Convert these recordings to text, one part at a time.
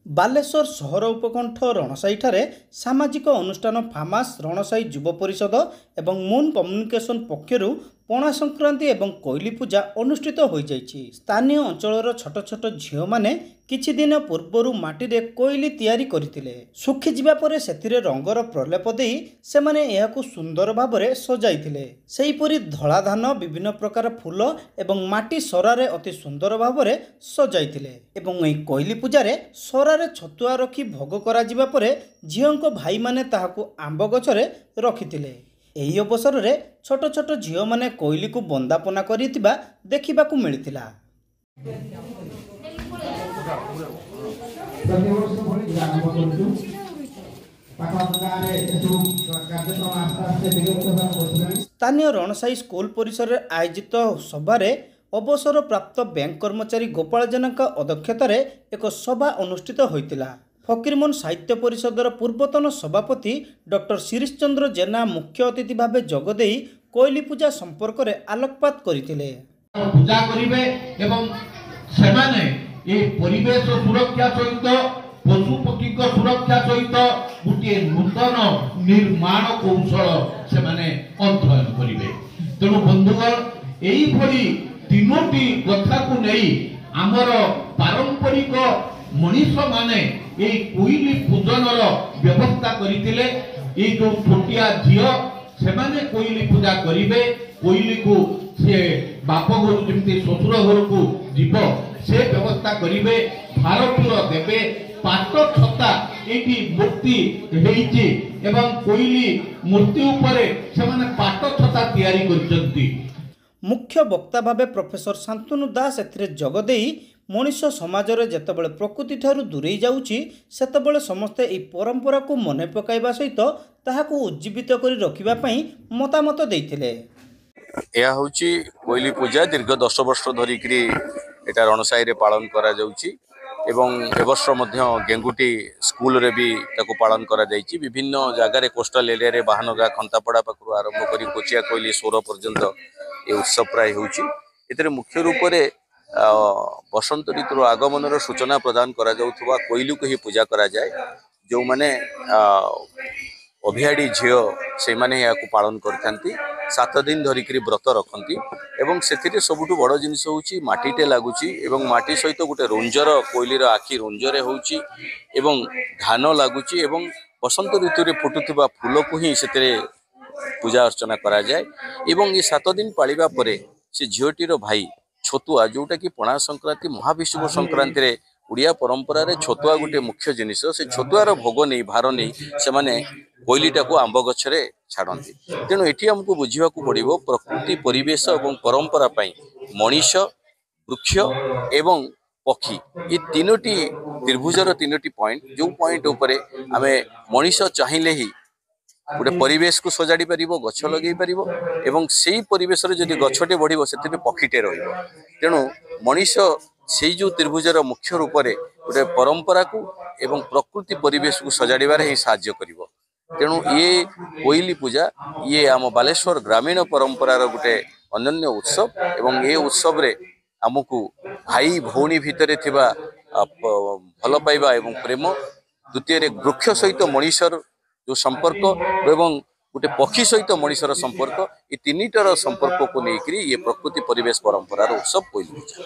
ବାଲେଶ୍ୱର ସହର ଉପକଣ୍ଠ ରଣସାଇଠାରେ ସାମାଜିକ ଅନୁଷ୍ଠାନ ଫାମାସ ରଣସାଇ ଯୁବ ପରିଷଦ ଏବଂ ମୁନ୍ କମ୍ୟୁନିକେସନ ପକ୍ଷରୁ ପଣା ସଂକ୍ରାନ୍ତି ଏବଂ କୋଇଲି ପୂଜା ଅନୁଷ୍ଠିତ ହୋଇଯାଇଛି। ସ୍ଥାନୀୟ ଅଞ୍ଚଳର ଛୋଟ ଛୋଟ ଝିଅମାନେ କିଛି ଦିନ ପୂର୍ବରୁ ମାଟିରେ କୋଇଲି ତିଆରି କରିଥିଲେ। ଶୁଖିଯିବା ପରେ ସେଥିରେ ରଙ୍ଗର ପ୍ରଲେପ ଦେଇ ସେମାନେ ଏହାକୁ ସୁନ୍ଦର ଭାବରେ ସଜାଇଥିଲେ। ସେହିପରି ଧଳା ଧାନ, ବିଭିନ୍ନ ପ୍ରକାର ଫୁଲ ଏବଂ ମାଟି ସରାରେ ଅତି ସୁନ୍ଦର ଭାବରେ ସଜାଇଥିଲେ ଏବଂ ଏହି କୋଇଲି ପୂଜାରେ ସରାରେ ଛତୁଆ ରଖି ଭୋଗ କରାଯିବା ପରେ ଝିଅଙ୍କ ଭାଇମାନେ ତାହାକୁ ଆମ୍ବ ଗଛରେ ରଖିଥିଲେ। ଏହି ଅବସରରେ ଛୋଟ ଛୋଟ ଝିଅମାନେ କୋଇଲିକୁ ବନ୍ଦାପନା କରିଥିବା ଦେଖିବାକୁ ମିଳିଥିଲା। ସ୍ଥାନୀୟ ରଣସାଇ ସ୍କୁଲ ପରିସରରେ ଆୟୋଜିତ ସଭାରେ ଅବସରପ୍ରାପ୍ତ ବ୍ୟାଙ୍କ କର୍ମଚାରୀ ଗୋପାଳ ଜେନାଙ୍କ ଅଧ୍ୟକ୍ଷତାରେ ଏକ ସଭା ଅନୁଷ୍ଠିତ ହୋଇଥିଲା। ଫକୀରମୋହନ ସାହିତ୍ୟ ପରିଷଦର ପୂର୍ବତନ ସଭାପତି ଡକ୍ଟର ଶିରିଷ ଚନ୍ଦ୍ର ଜେନା ମୁଖ୍ୟ ଅତିଥି ଭାବେ ଯୋଗଦେଇ କୋଇଲି ପୂଜା ସମ୍ପର୍କରେ ଆଲୋକପାତ କରିଥିଲେ। ପୂଜା କରିବେ ଏବଂ ସେମାନେ ଏ ପରିବେଶ ସୁରକ୍ଷା ସହିତ ପଶୁ ପକ୍ଷୀଙ୍କ ସୁରକ୍ଷା ସହିତ ଗୋଟିଏ ନୂତନ ନିର୍ମାଣ କୌଶଳ ସେମାନେ ଅଧ୍ୟୟନ କରିବେ। ତେଣୁ ବନ୍ଧୁଗଣ, ଏଇଭଳି ତିନୋଟି କଥାକୁ ନେଇ ଆମର ପାରମ୍ପରିକ ମଣିଷ ମାନେ এই কোইলি পূজনর ব্যবস্থা করিলে। এই যে ছোটিয়া ঝিও সেমানে কোইলি পূজা করিবে, কোইলিকু সে বাপ ঘর যেমতি শ্বশুর ঘরকু যাব সে ব্যবস্থা করিবে, ভারতীয় দেবে পাট ছতা এইটি মূর্তি হয়েছে এবং কোইলি মূর্তি উপরে সেমানে পাট ছতা তৈরি করছন্তি। মুখ্য বক্তা ভাবে প্রফেসর শান্তনু দাস এথিরে যোগদেই মଣିଷ ସମାଜରେ ଯେତେବେଳେ ପ୍ରକୃତି ଠାରୁ ଦୂରେଇ ଯାଉଛି ସେତେବେଳେ ସମସ୍ତେ ଏହି ପରମ୍ପରାକୁ ମନେ ପକାଇବା ସହିତ ତାହାକୁ ଉଜ୍ଜୀବିତ କରି ରଖିବା ପାଇଁ ମତାମତ ଦେଇଥିଲେ। ଏହା ହେଉଛି କୋଇଲି ପୂଜା। ଦୀର୍ଘ 10 ବର୍ଷ ଧରିକିରି ଏଟା ରଣସାଇରେ ପାଳନ କରାଯାଉଛି ଏବଂ ଏ ବର୍ଷ ମଧ୍ୟ ଗେଙ୍ଗୁଟି ସ୍କୁଲରେ ବି ତାକୁ ପାଳନ କରାଯାଇଛି। ବିଭିନ୍ନ ଜାଗାରେ କୋଷ୍ଟାଲ ଏରିଆରେ ବାହାନଗା, ଖନ୍ତାପଡ଼ା ପାଖରୁ ଆରମ୍ଭ କରି କୋଚିଆ କୋଇଲି ସୋର ପର୍ଯ୍ୟନ୍ତ ଏ ଉତ୍ସବ ପ୍ରାୟ ହେଉଛି। ଏଥିରେ ମୁଖ୍ୟ ରୂପରେ ବସନ୍ତ ଋତୁର ଆଗମନର ସୂଚନା ପ୍ରଦାନ କରାଯାଉଥିବା କୋଇଲିକୁ ହିଁ ପୂଜା କରାଯାଏ। ଯେଉଁମାନେ ଅଭିଆଡ଼ି ଝିଅ ସେମାନେ ଏହାକୁ ପାଳନ କରିଥାନ୍ତି, 7 ଦିନ ଧରିକିରି ବ୍ରତ ରଖନ୍ତି ଏବଂ ସେଥିରେ ସବୁଠୁ ବଡ଼ ଜିନିଷ ହେଉଛି ମାଟିଟେ ଲାଗୁଛି ଏବଂ ମାଟି ସହିତ ଗୋଟେ ରୁଞ୍ଜର, କୋଇଲିର ଆଖି ରୁଞ୍ଜରେ ହେଉଛି ଏବଂ ଧାନ ଲାଗୁଛି ଏବଂ ବସନ୍ତ ଋତୁରେ ଫୁଟୁଥିବା ଫୁଲକୁ ହିଁ ସେଥିରେ ପୂଜା ଅର୍ଚ୍ଚନା କରାଯାଏ ଏବଂ ଏ 7 ଦିନ ପାଳିବା ପରେ ସେ ଝିଅଟିର ଭାଇ ଛତୁଆ, ଯେଉଁଟାକି ପଣା ସଂକ୍ରାନ୍ତି ମହାବିଷୁବ ସଂକ୍ରାନ୍ତିରେ ଓଡ଼ିଆ ପରମ୍ପରାରେ ଛତୁଆ ଗୋଟେ ମୁଖ୍ୟ ଜିନିଷ। ସେ ଛତୁଆର ଭୋଗ ନେଇ, ଭାର ନେଇ ସେମାନେ କୋଇଲିଟାକୁ ଆମ୍ବ ଗଛରେ ଛାଡ଼ନ୍ତି। ତେଣୁ ଏଠି ଆମକୁ ବୁଝିବାକୁ ପଡ଼ିବ ପ୍ରକୃତି, ପରିବେଶ ଏବଂ ପରମ୍ପରା ପାଇଁ ମଣିଷ, ବୃକ୍ଷ ଏବଂ ପକ୍ଷୀ, ଏ ତିନୋଟି ତ୍ରିଭୁଜର 3ଟି ପଏଣ୍ଟ, ଯେଉଁ ପଏଣ୍ଟ ଉପରେ ଆମେ ମଣିଷ ଚାହିଁଲେ ହିଁ ଗୋଟେ ପରିବେଶକୁ ସଜାଡ଼ି ପାରିବ, ଗଛ ଲଗେଇ ପାରିବ ଏବଂ ସେଇ ପରିବେଶରେ ଯଦି ଗଛଟେ ବଢ଼ିବ ସେଥିରେ ପକ୍ଷୀଟେ ରହିବ। ତେଣୁ ମଣିଷ ସେଇ ଯେଉଁ ତ୍ରିଭୁଜର ମୁଖ୍ୟ ରୂପରେ ଗୋଟେ ପରମ୍ପରାକୁ ଏବଂ ପ୍ରକୃତି ପରିବେଶକୁ ସଜାଡ଼ିବାରେ ହିଁ ସାହାଯ୍ୟ କରିବ। ତେଣୁ ଇଏ କୋଇଲି ପୂଜା, ଇଏ ଆମ ବାଲେଶ୍ୱର ଗ୍ରାମୀଣ ପରମ୍ପରାର ଗୋଟେ ଅନନ୍ୟ ଉତ୍ସବ ଏବଂ ଏ ଉତ୍ସବରେ ଆମକୁ ଭାଇ ଭଉଣୀ ଭିତରେ ଥିବା ଭଲ ପାଇବା ଏବଂ ପ୍ରେମ, ଦ୍ୱିତୀୟରେ ବୃକ୍ଷ ସହିତ ମଣିଷର ଯେଉଁ ସମ୍ପର୍କ ଏବଂ ଗୋଟେ ପକ୍ଷୀ ସହିତ ମଣିଷର ସମ୍ପର୍କ, ଏ ତିନିଟାର ସମ୍ପର୍କକୁ ନେଇକରି ଇଏ ପ୍ରକୃତି ପରିବେଶ ପରମ୍ପରାର ଉତ୍ସବ କୋଇଲି ପୂଜା।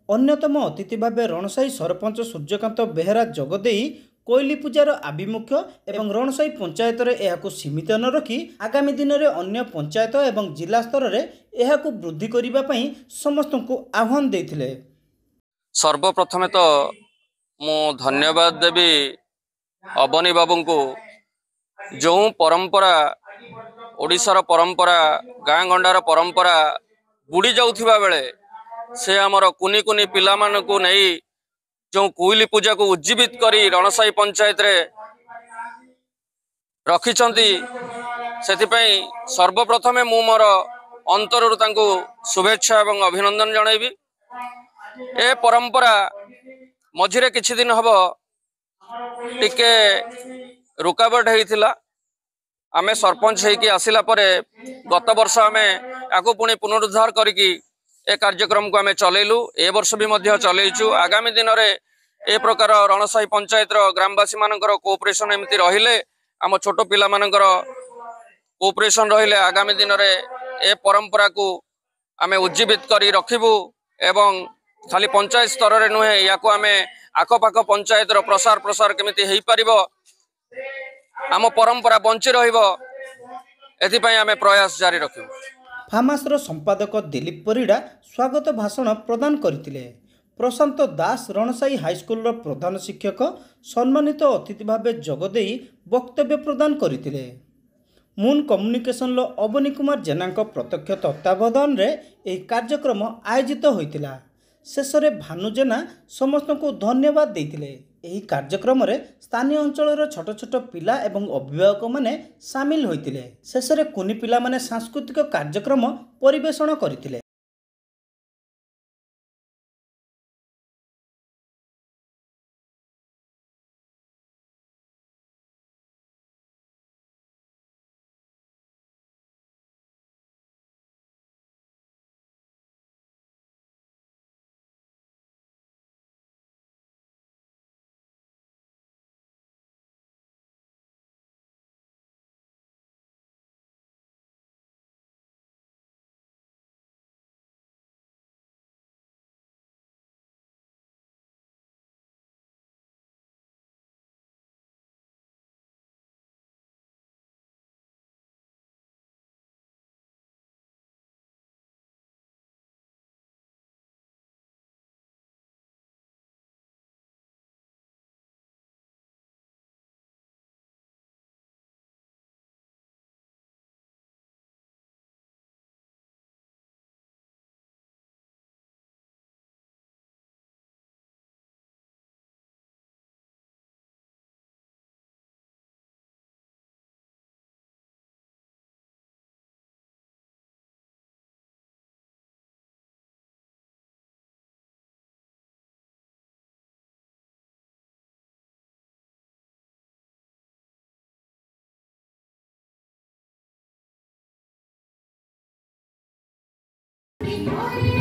ଅନ୍ୟତମ ଅତିଥି ଭାବେ ରଣସାଇ ସରପଞ୍ଚ ସୂର୍ଯ୍ୟକାନ୍ତ ବେହେରା ଯୋଗଦେଇ କୋଇଲି ପୂଜାର ଆଭିମୁଖ୍ୟ ଏବଂ ରଣସାଇ ପଞ୍ଚାୟତରେ ଏହାକୁ ସୀମିତ ନ ରଖି ଆଗାମୀ ଦିନରେ ଅନ୍ୟ ପଞ୍ଚାୟତ ଏବଂ ଜିଲ୍ଲା ସ୍ତରରେ ଏହାକୁ ବୃଦ୍ଧି କରିବା ପାଇଁ ସମସ୍ତଙ୍କୁ ଆହ୍ୱାନ ଦେଇଥିଲେ। ସର୍ବପ୍ରଥମେ ତ ମୁଁ ଧନ୍ୟବାଦ ଦେବି ଅବନୀ ବାବୁଙ୍କୁ। ଯେଉଁ ପରମ୍ପରା, ଓଡ଼ିଶାର ପରମ୍ପରା, ଗାଁ ଗଣ୍ଡାର ପରମ୍ପରା ବୁଡ଼ି ଯାଉଥିବା ବେଳେ ସେ ଆମର କୁନି କୁନି ପିଲାମାନଙ୍କୁ ନେଇ ଯେଉଁ କୋଇଲି ପୂଜାକୁ ଉଜ୍ଜୀବିତ କରି ରଣସାଇ ପଞ୍ଚାୟତରେ ରଖିଛନ୍ତି, ସେଥିପାଇଁ ସର୍ବପ୍ରଥମେ ମୁଁ ମୋର ଅନ୍ତରରୁ ତାଙ୍କୁ ଶୁଭେଚ୍ଛା ଏବଂ ଅଭିନନ୍ଦନ ଜଣାଇବି। ଏ ପରମ୍ପରା ମଝିରେ କିଛି ଦିନ ହେବ ଟିକେ रुकावट होता। आमे सरपंच होइकी आसिला परे गत वर्ष आमे याकू पुणी पुनरुद्धार करिकी ए कार्यक्रम को आमे चलेलु। ए वर्ष भी मध्य चलेइछु। आगामी दिन रे ए प्रकार रणसाही पंचायत ग्रामवासी मानकर कोऑपरेशन एमती रहिले आम छोट पिला मानकर कोऑपरेशन रहिले आगामी दिन में ए परंपरा को आमे उज्जीवित करी रखिबू एवं खाली पंचायत स्तर रे नुहे या को आमे आखपाख पंचायत रो प्रसार प्रसार केमिति हेई परिबो आम परंपरा बंची रहिबो एथिपई आमे प्रयास जारी रखिबू। फार्मासर संपादक दिलीप परिड़ा स्वागत भाषण प्रदान करथिले। प्रशांत दास रणसाई हाईस्कूल प्रधान शिक्षक सम्मानित अतिथि भाव जोगदेई वक्तव्य प्रदान करथिले। मून कम्युनिकेशन अवनी कुमार जेना प्रत्यक्ष तत्वावधान रे यह कार्यक्रम आयोजित होइतिला। शेष में भानु जेना समस्त को धन्यवाद देइतिले। यही कार्यक्रम रे स्थानीय अंचल छोट छोट पिला एवं अभिभावक माने सामिल होइतिले। शेष में कुनी पिला माने सांस्कृतिक कार्यक्रम परिवेषण करथिले। Good morning.